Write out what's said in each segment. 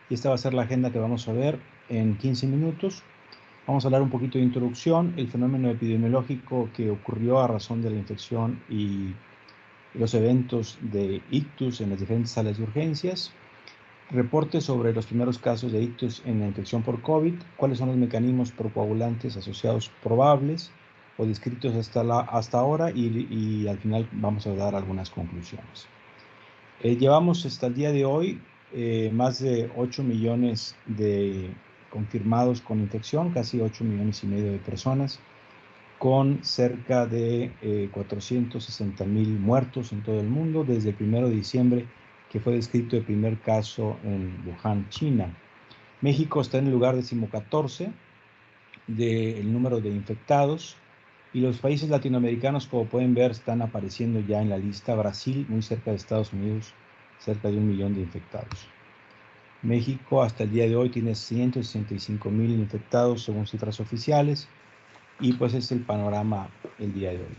y esta va a ser la agenda que vamos a ver en 15 minutos. Vamos a hablar un poquito de introducción, el fenómeno epidemiológico que ocurrió a razón de la infección y los eventos de ictus en las diferentes salas de urgencias, reportes sobre los primeros casos de ictus en la infección por COVID, cuáles son los mecanismos procoagulantes asociados probables o descritos hasta ahora y al final vamos a dar algunas conclusiones. Llevamos hasta el día de hoy más de 8 millones de confirmados con infección, casi 8 millones y medio de personas, con cerca de 460,000 muertos en todo el mundo desde el 1 de diciembre, que fue descrito el primer caso en Wuhan, China. México está en el lugar 14 del número de infectados, y los países latinoamericanos, como pueden ver, están apareciendo ya en la lista. Brasil, muy cerca de Estados Unidos, cerca de 1 millón de infectados. México hasta el día de hoy tiene 165,000 infectados según cifras oficiales, y pues es el panorama el día de hoy.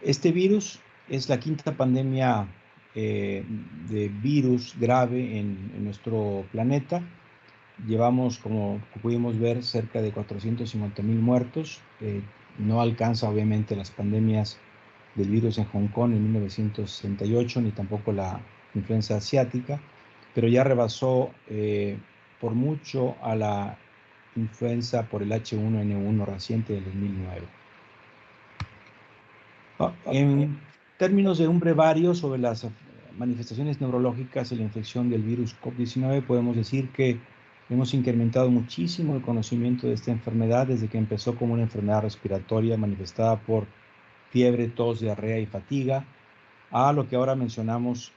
Este virus es la quinta pandemia de virus grave en nuestro planeta. Llevamos, como pudimos ver, cerca de 450,000 muertos. No alcanza obviamente las pandemias del virus en Hong Kong en 1968, ni tampoco la influenza asiática, pero ya rebasó por mucho a la influenza por el H1N1 reciente del 2009. En términos de un brevario sobre las manifestaciones neurológicas y la infección del virus COVID-19, podemos decir que hemos incrementado muchísimo el conocimiento de esta enfermedad desde que empezó como una enfermedad respiratoria manifestada por fiebre, tos, diarrea y fatiga, a lo que ahora mencionamos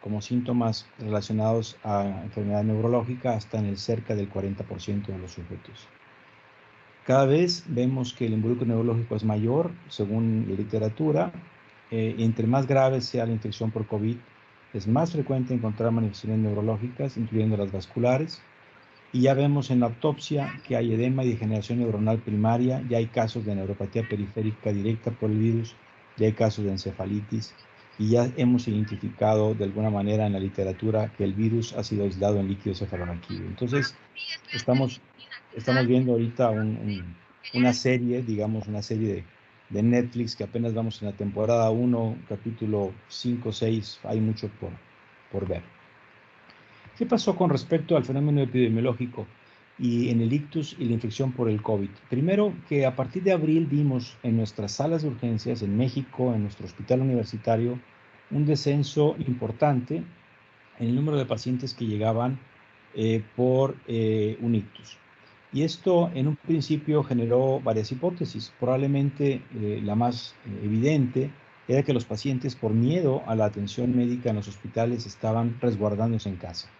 como síntomas relacionados a enfermedad neurológica hasta en el cerca del 40% de los sujetos. Cada vez vemos que el involucro neurológico es mayor, según la literatura. Entre más grave sea la infección por COVID, es más frecuente encontrar manifestaciones neurológicas, incluyendo las vasculares. Y ya vemos en la autopsia que hay edema y degeneración neuronal primaria, ya hay casos de neuropatía periférica directa por el virus, ya hay casos de encefalitis, y ya hemos identificado de alguna manera en la literatura que el virus ha sido aislado en líquido cefalorraquídeo. Entonces, estamos viendo ahorita una serie, digamos, una serie de Netflix, que apenas vamos en la temporada 1, capítulo 5, 6, hay mucho por ver. ¿Qué pasó con respecto al fenómeno epidemiológico y en el ictus y la infección por el COVID? Primero, que a partir de abril vimos en nuestras salas de urgencias en México, en nuestro hospital universitario, un descenso importante en el número de pacientes que llegaban por un ictus. Y esto en un principio generó varias hipótesis. Probablemente la más evidente era que los pacientes, por miedo a la atención médica en los hospitales, estaban resguardándose en casa.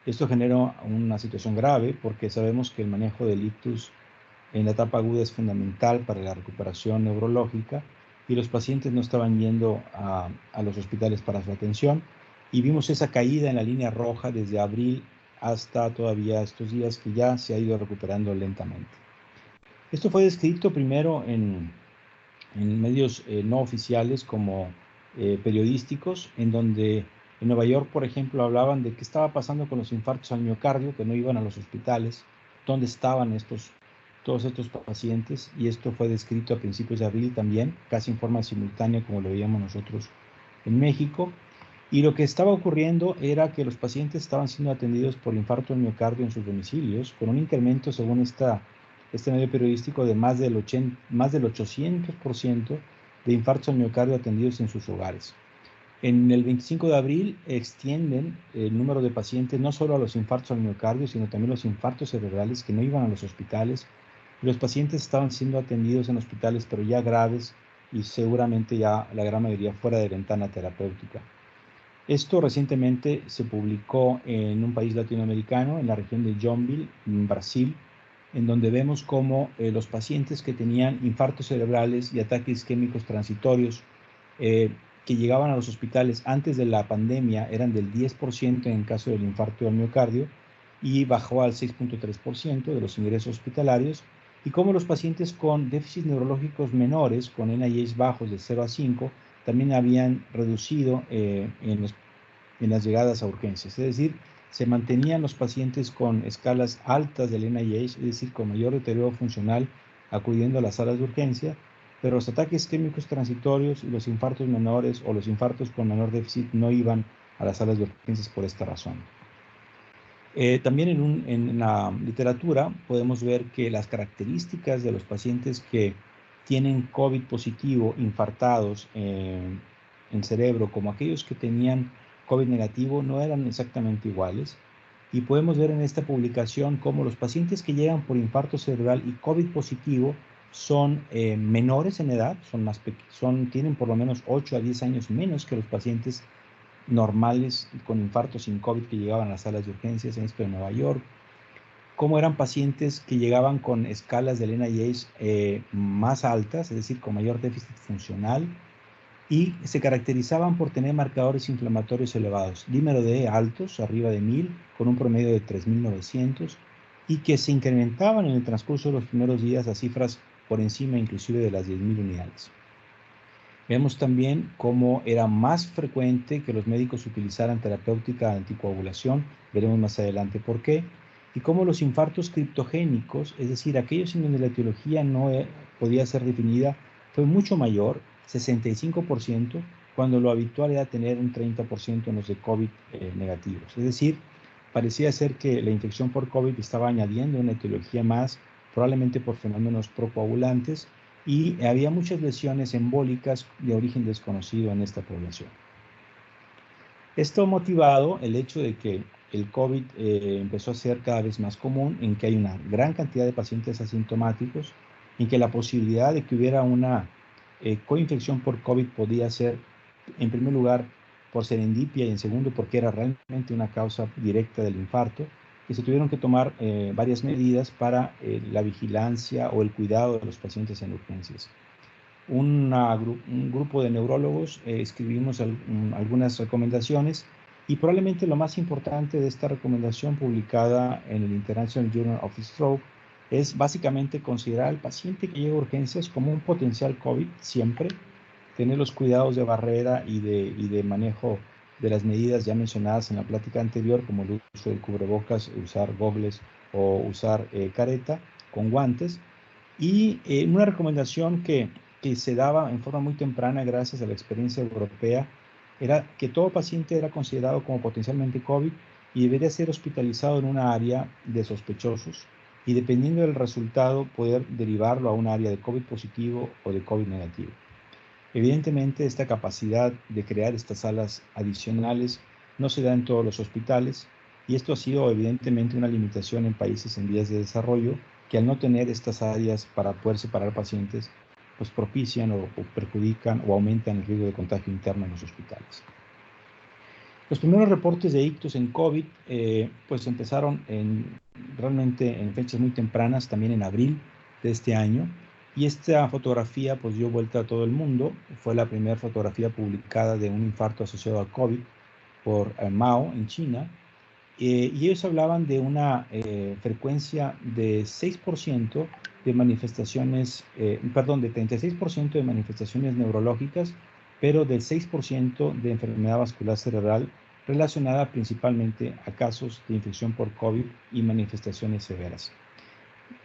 Esto generó una situación grave porque sabemos que el manejo del ictus en la etapa aguda es fundamental para la recuperación neurológica, y los pacientes no estaban yendo a los hospitales para su atención, y vimos esa caída en la línea roja desde abril hasta todavía estos días, que ya se ha ido recuperando lentamente. Esto fue descrito primero en medios no oficiales como periodísticos, en donde en Nueva York, por ejemplo, hablaban de qué estaba pasando con los infartos al miocardio, que no iban a los hospitales, dónde estaban todos estos pacientes, y esto fue descrito a principios de abril también, casi en forma simultánea como lo veíamos nosotros en México. Y lo que estaba ocurriendo era que los pacientes estaban siendo atendidos por infarto al miocardio en sus domicilios, con un incremento, según este medio periodístico, de más del 800% de infartos al miocardio atendidos en sus hogares. En el 25 de abril extienden el número de pacientes no solo a los infartos al miocardio, sino también los infartos cerebrales, que no iban a los hospitales. Los pacientes estaban siendo atendidos en hospitales, pero ya graves, y seguramente ya la gran mayoría fuera de ventana terapéutica. Esto recientemente se publicó en un país latinoamericano, en la región de Joinville, en Brasil, en donde vemos cómo los pacientes que tenían infartos cerebrales y ataques isquémicos transitorios que llegaban a los hospitales antes de la pandemia eran del 10% en caso del infarto al miocardio, y bajó al 6.3% de los ingresos hospitalarios, y cómo los pacientes con déficits neurológicos menores, con NIH bajos de 0 a 5, también habían reducido en las llegadas a urgencias. Es decir, Se mantenían los pacientes con escalas altas del NIH, es decir, con mayor deterioro funcional, acudiendo a las salas de urgencia, pero los ataques isquémicos transitorios y los infartos menores o los infartos con menor déficit no iban a las salas de urgencias por esta razón. También en la literatura podemos ver que las características de los pacientes que tienen COVID positivo, infartados en cerebro, como aquellos que tenían COVID negativo, no eran exactamente iguales. Y podemos ver en esta publicación cómo los pacientes que llegan por infarto cerebral y COVID positivo son menores en edad, tienen por lo menos 8 a 10 años menos que los pacientes normales con infarto sin COVID que llegaban a las salas de urgencias, en esto de Nueva York, cómo eran pacientes que llegaban con escalas del NIH más altas, es decir, con mayor déficit funcional, y se caracterizaban por tener marcadores inflamatorios elevados, dímero D altos, arriba de 1000, con un promedio de 3900, y que se incrementaban en el transcurso de los primeros días a cifras por encima inclusive de las 10.000 unidades. Vemos también cómo era más frecuente que los médicos utilizaran terapéutica de anticoagulación, veremos más adelante por qué, y cómo los infartos criptogénicos, es decir, aquellos en donde la etiología no podía ser definida, fue mucho mayor, 65%, cuando lo habitual era tener un 30% en los de COVID negativos. Es decir, parecía ser que la infección por COVID estaba añadiendo una etiología más, probablemente por fenómenos procoagulantes, y había muchas lesiones embólicas de origen desconocido en esta población. Esto ha motivado el hecho de que el COVID empezó a ser cada vez más común, en que hay una gran cantidad de pacientes asintomáticos, en que la posibilidad de que hubiera una coinfección por COVID podía ser, en primer lugar, por serendipia y en segundo, porque era realmente una causa directa del infarto, que se tuvieron que tomar varias medidas para la vigilancia o el cuidado de los pacientes en urgencias. Un grupo de neurólogos escribimos algunas recomendaciones y probablemente lo más importante de esta recomendación publicada en el International Journal of Stroke es básicamente considerar al paciente que llega a urgencias como un potencial COVID siempre, tener los cuidados de barrera y de manejo de las medidas ya mencionadas en la plática anterior, como el uso del cubrebocas, usar gogles o usar careta con guantes. Y una recomendación que se daba en forma muy temprana gracias a la experiencia europea era que todo paciente era considerado como potencialmente COVID y debería ser hospitalizado en una área de sospechosos y dependiendo del resultado poder derivarlo a un área de COVID positivo o de COVID negativo. Evidentemente, esta capacidad de crear estas salas adicionales no se da en todos los hospitales y esto ha sido evidentemente una limitación en países en vías de desarrollo que al no tener estas áreas para poder separar pacientes, pues propician o perjudican o aumentan el riesgo de contagio interno en los hospitales. Los primeros reportes de ictus en COVID pues empezaron realmente en fechas muy tempranas, también en abril de este año. Y esta fotografía pues dio vuelta a todo el mundo. Fue la primera fotografía publicada de un infarto asociado a COVID por Mao en China. Y ellos hablaban de una frecuencia de 6% de manifestaciones, de 36% de manifestaciones neurológicas, pero del 6% de enfermedad vascular cerebral relacionada principalmente a casos de infección por COVID y manifestaciones severas.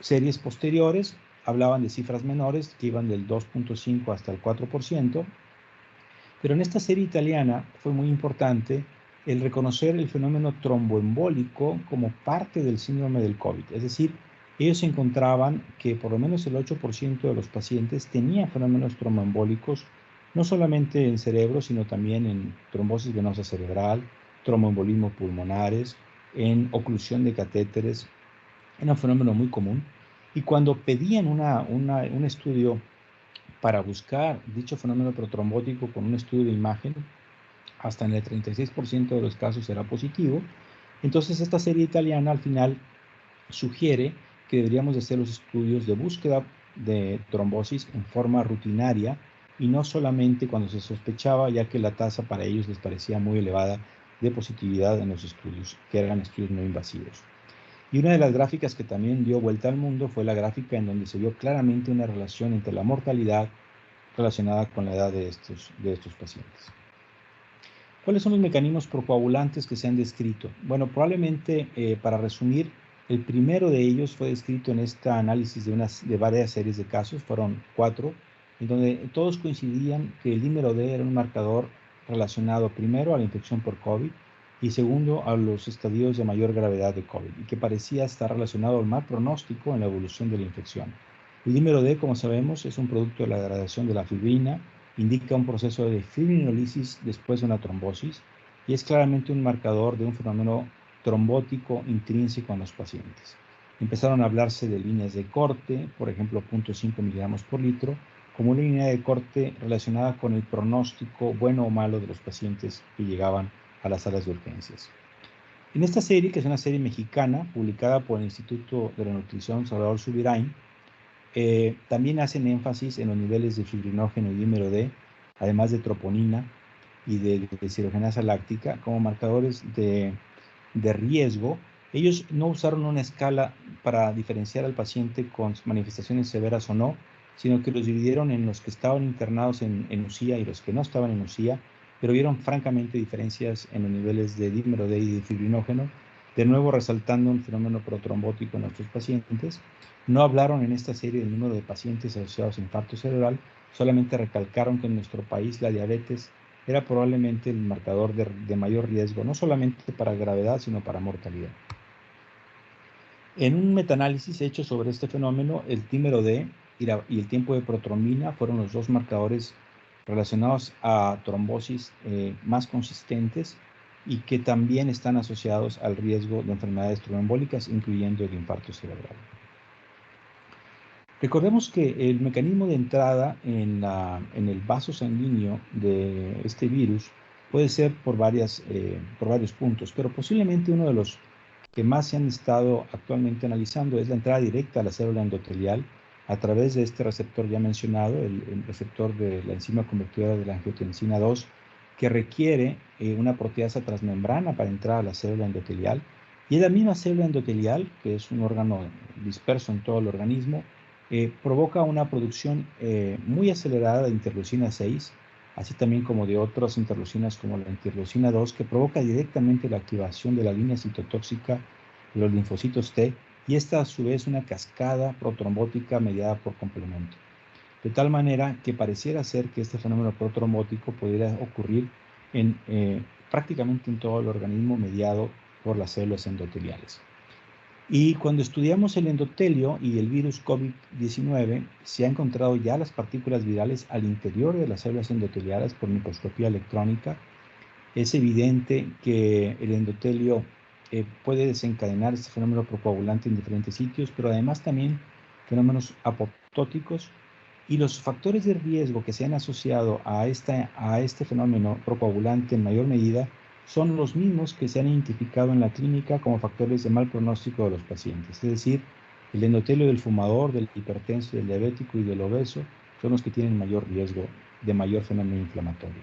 Series posteriores hablaban de cifras menores que iban del 2.5 hasta el 4%, pero en esta serie italiana fue muy importante el reconocer el fenómeno tromboembólico como parte del síndrome del COVID. Es decir, ellos encontraban que por lo menos el 8% de los pacientes tenían fenómenos tromboembólicos, no solamente en cerebro, sino también en trombosis venosa cerebral, tromboembolismos pulmonares, en oclusión de catéteres. Era un fenómeno muy común. Y cuando pedían un estudio para buscar dicho fenómeno protrombótico con un estudio de imagen, hasta en el 36% de los casos era positivo. Entonces esta serie italiana al final sugiere que deberíamos de hacer los estudios de búsqueda de trombosis en forma rutinaria y no solamente cuando se sospechaba, ya que la tasa para ellos les parecía muy elevada de positividad en los estudios, que eran estudios no invasivos. Y una de las gráficas que también dio vuelta al mundo fue la gráfica en donde se vio claramente una relación entre la mortalidad relacionada con la edad de estos pacientes. ¿Cuáles son los mecanismos procoagulantes que se han descrito? Bueno, probablemente, para resumir, el primero de ellos fue descrito en este análisis de varias series de casos, fueron 4, en donde todos coincidían que el dímero D era un marcador relacionado primero a la infección por COVID y segundo a los estadios de mayor gravedad de COVID, y que parecía estar relacionado al mal pronóstico en la evolución de la infección. El dímero D, como sabemos, es un producto de la degradación de la fibrina, indica un proceso de fibrinólisis después de una trombosis y es claramente un marcador de un fenómeno trombótico intrínseco en los pacientes. Empezaron a hablarse de líneas de corte, por ejemplo 0.5 miligramos por litro, como una línea de corte relacionada con el pronóstico bueno o malo de los pacientes que llegaban a las salas de urgencias. En esta serie, que es una serie mexicana, publicada por el Instituto de la Nutrición Salvador Subirain, también hacen énfasis en los niveles de fibrinógeno y dímero D, además de troponina y de deshidrogenasa láctica, como marcadores de riesgo. Ellos no usaron una escala para diferenciar al paciente con manifestaciones severas o no, sino que los dividieron en los que estaban internados en UCIA y los que no estaban en UCIA, pero vieron francamente diferencias en los niveles de dímero D y de fibrinógeno, de nuevo resaltando un fenómeno protrombótico en nuestros pacientes. No hablaron en esta serie del número de pacientes asociados a infarto cerebral, solamente recalcaron que en nuestro país la diabetes era probablemente el marcador de mayor riesgo, no solamente para gravedad, sino para mortalidad. En un metaanálisis hecho sobre este fenómeno, el dímero D y el tiempo de protrombina fueron los dos marcadores relacionados a trombosis más consistentes y que también están asociados al riesgo de enfermedades tromboembólicas, incluyendo el infarto cerebral. Recordemos que el mecanismo de entrada en el vaso sanguíneo de este virus puede ser por varios puntos, pero posiblemente uno de los que más se han estado actualmente analizando es la entrada directa a la célula endotelial a través de este receptor ya mencionado, el receptor de la enzima convertidora de la angiotensina 2, que requiere una proteasa transmembrana para entrar a la célula endotelial. Y es la misma célula endotelial, que es un órgano disperso en todo el organismo, provoca una producción muy acelerada de interleucina 6, así también como de otras interleucinas como la interleucina 2, que provoca directamente la activación de la línea citotóxica de los linfocitos T, y esta a su vez una cascada protrombótica mediada por complemento. De tal manera que pareciera ser que este fenómeno protrombótico pudiera ocurrir prácticamente en todo el organismo mediado por las células endoteliales. Y cuando estudiamos el endotelio y el virus COVID-19, se han encontrado ya las partículas virales al interior de las células endoteliales por microscopía electrónica. Es evidente que el endotelio puede desencadenar este fenómeno procoagulante en diferentes sitios, pero además también fenómenos apoptóticos, y los factores de riesgo que se han asociado a este fenómeno procoagulante en mayor medida son los mismos que se han identificado en la clínica como factores de mal pronóstico de los pacientes. Es decir, el endotelio del fumador, del hipertenso, del diabético y del obeso son los que tienen mayor riesgo de mayor fenómeno inflamatorio.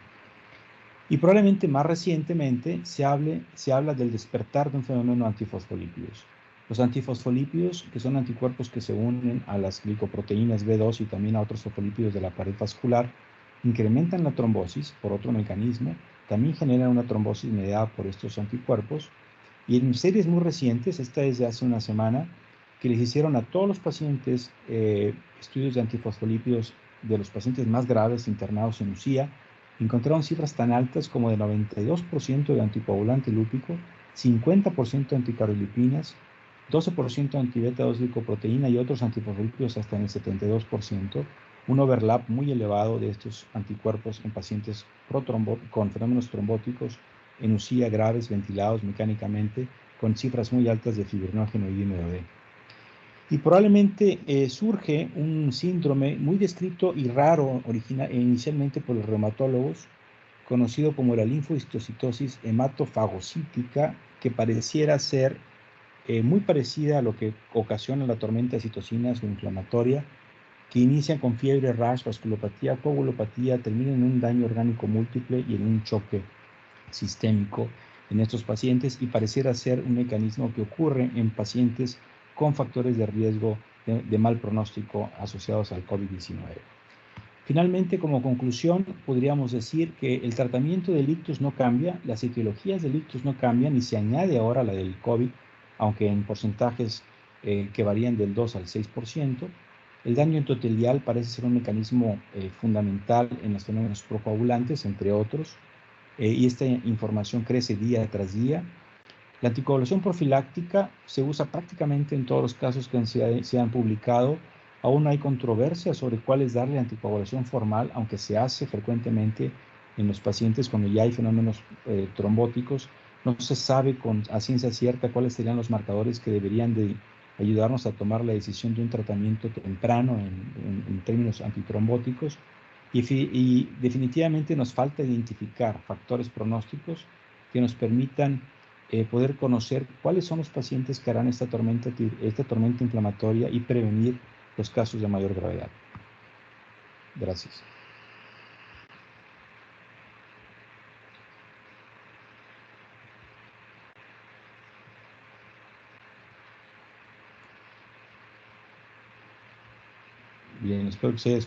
Y probablemente más recientemente se habla del despertar de un fenómeno antifosfolípidos. Los antifosfolípidos, que son anticuerpos que se unen a las glicoproteínas B2 y también a otros fosfolípidos de la pared vascular, incrementan la trombosis por otro mecanismo, también generan una trombosis mediada por estos anticuerpos. Y en series muy recientes, esta es de hace una semana, que les hicieron a todos los pacientes estudios de antifosfolípidos de los pacientes más graves internados en UCIA, encontraron cifras tan altas como de 92% de anticoagulante lúpico, 50% de anticardiolipinas, 12% de antibeta-2-glicoproteína y otros antifosfolípidos hasta en el 72%, un overlap muy elevado de estos anticuerpos en pacientes con fenómenos trombóticos en UCIA graves, ventilados mecánicamente, con cifras muy altas de fibrinógeno y dímero D. Y probablemente surge un síndrome muy descrito y raro inicialmente por los reumatólogos, conocido como la linfohistocitosis hematofagocítica, que pareciera ser muy parecida a lo que ocasiona la tormenta de citocinas o inflamatoria, que inicia con fiebre, rash, vasculopatía, coagulopatía, termina en un daño orgánico múltiple y en un choque sistémico en estos pacientes, y pareciera ser un mecanismo que ocurre en pacientes con factores de riesgo de mal pronóstico asociados al COVID-19. Finalmente, como conclusión, podríamos decir que el tratamiento del ictus no cambia, las etiologías del ictus no cambian y se añade ahora la del COVID, aunque en porcentajes que varían del 2 al 6%. El daño endotelial parece ser un mecanismo fundamental en los fenómenos procoagulantes, entre otros, y esta información crece día tras día. La anticoagulación profiláctica se usa prácticamente en todos los casos que se han publicado. Aún hay controversia sobre cuál es darle anticoagulación formal, aunque se hace frecuentemente en los pacientes cuando ya hay fenómenos trombóticos. No se sabe a ciencia cierta cuáles serían los marcadores que deberían de ayudarnos a tomar la decisión de un tratamiento temprano en términos antitrombóticos. Y definitivamente nos falta identificar factores pronósticos que nos permitan poder conocer cuáles son los pacientes que harán esta tormenta inflamatoria y prevenir los casos de mayor gravedad. Gracias. Bien, espero que se haya